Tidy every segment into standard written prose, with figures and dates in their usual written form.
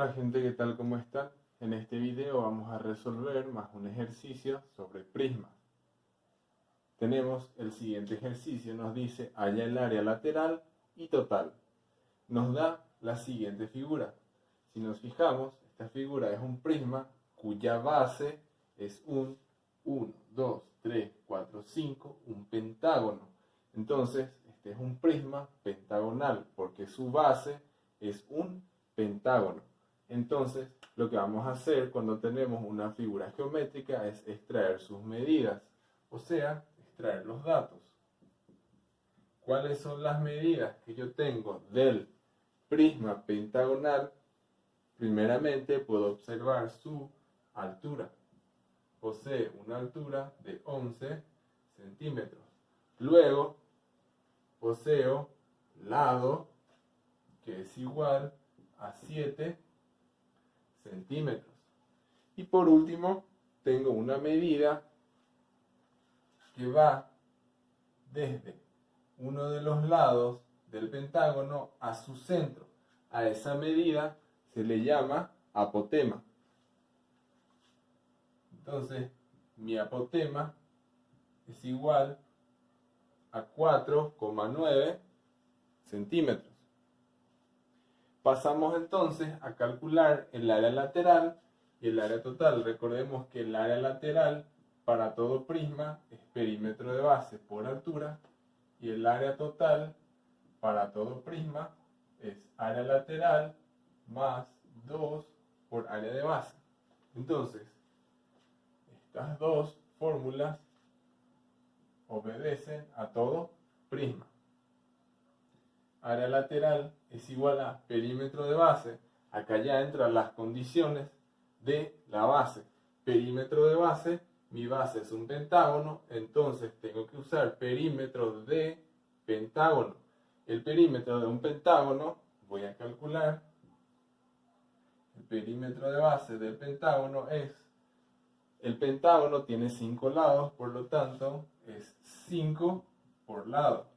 Hola gente, ¿qué tal? ¿Cómo están? En este video vamos a resolver más un ejercicio sobre prismas. Tenemos el siguiente ejercicio, nos dice halla el área lateral y total. Nos da la siguiente figura. Si nos fijamos, esta figura es un prisma cuya base es un 1, 2, 3, 4, 5, un pentágono. Entonces, este es un prisma pentagonal porque su base es un pentágono. Entonces, lo que vamos a hacer cuando tenemos una figura geométrica es extraer sus medidas, o sea, extraer los datos. ¿Cuáles son las medidas que yo tengo del prisma pentagonal? Primeramente puedo observar su altura. Posee una altura de 11 centímetros. Luego poseo lado, que es igual a 7 centímetros. Y por último, tengo una medida que va desde uno de los lados del pentágono a su centro. A esa medida se le llama apotema. Entonces, mi apotema es igual a 4,9 centímetros. Pasamos entonces a calcular el área lateral y el área total. Recordemos que el área lateral para todo prisma es perímetro de base por altura y el área total para todo prisma es área lateral más 2 por área de base. Entonces, estas dos fórmulas obedecen a todo prisma. Área lateral es igual a perímetro de base. Acá ya entran las condiciones de la base. Perímetro de base, mi base es un pentágono, entonces tengo que usar perímetro de pentágono. El perímetro de un pentágono, voy a calcular, el perímetro de base del pentágono es, el pentágono tiene 5 lados, por lo tanto es 5 por lado.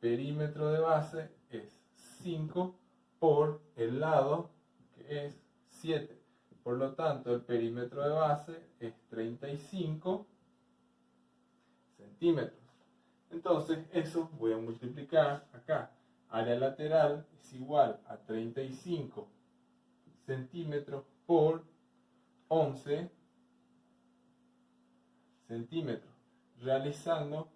Perímetro de base es 5 por el lado, que es 7. Por lo tanto, el perímetro de base es 35 centímetros. Entonces, eso voy a multiplicar acá. Área lateral es igual a 35 centímetros por 11 centímetros. Realizando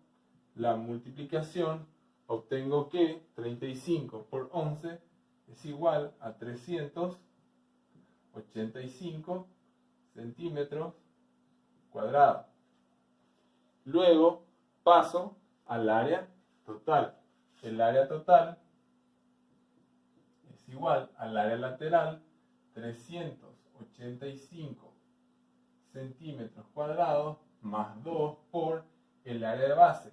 la multiplicación, obtengo que 35 por 11 es igual a 385 centímetros cuadrados. Luego paso al área total. El área total es igual al área lateral, 385 centímetros cuadrados más 2 por el área de base.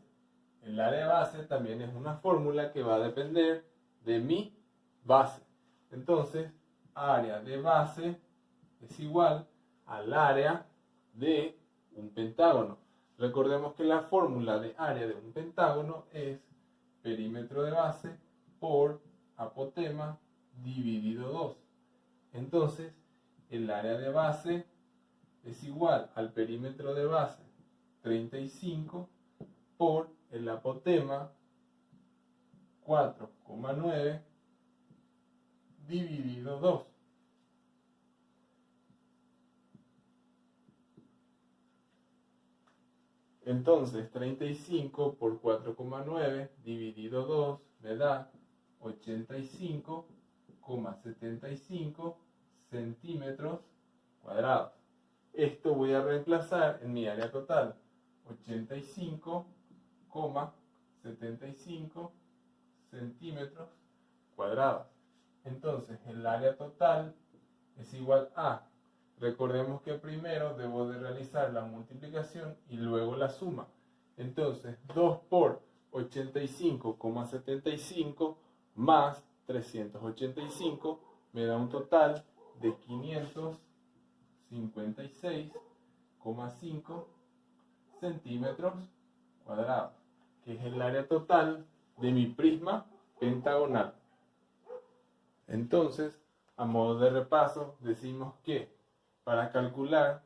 El área de base también es una fórmula que va a depender de mi base. Entonces, área de base es igual al área de un pentágono. Recordemos que la fórmula de área de un pentágono es perímetro de base por apotema dividido 2. Entonces, el área de base es igual al perímetro de base 35 por el apotema 4,9 dividido 2. Entonces 35 por 4,9 dividido 2 me da 85,75 centímetros cuadrados. Esto voy a reemplazar en mi área total. 85,75 centímetros cuadrados. Entonces el área total es igual a, recordemos que primero debo de realizar la multiplicación y luego la suma. Entonces 2 por 85,75 más 385 me da un total de 556,5 centímetros cuadrados, que es el área total de mi prisma pentagonal. Entonces, A modo de repaso, decimos que para calcular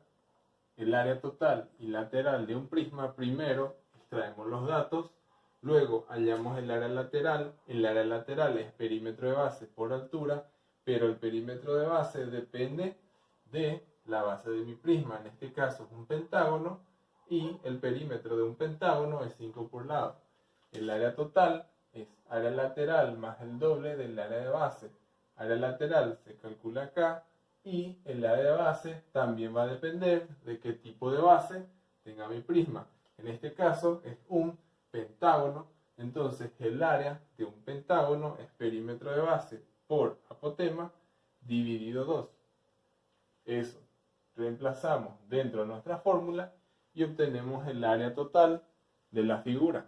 el área total y lateral de un prisma, primero extraemos los datos, luego hallamos el área lateral. El área lateral es perímetro de base por altura, pero el perímetro de base depende de la base de mi prisma. En este caso es un pentágono y el perímetro de un pentágono es 5 por lado. El área total es área lateral más el doble del área de base. Área lateral se calcula acá y el área de base también va a depender de qué tipo de base tenga mi prisma. En este caso es un pentágono, entonces el área de un pentágono es perímetro de base por apotema dividido 2. Eso reemplazamos dentro de nuestra fórmula y obtenemos el área total de la figura.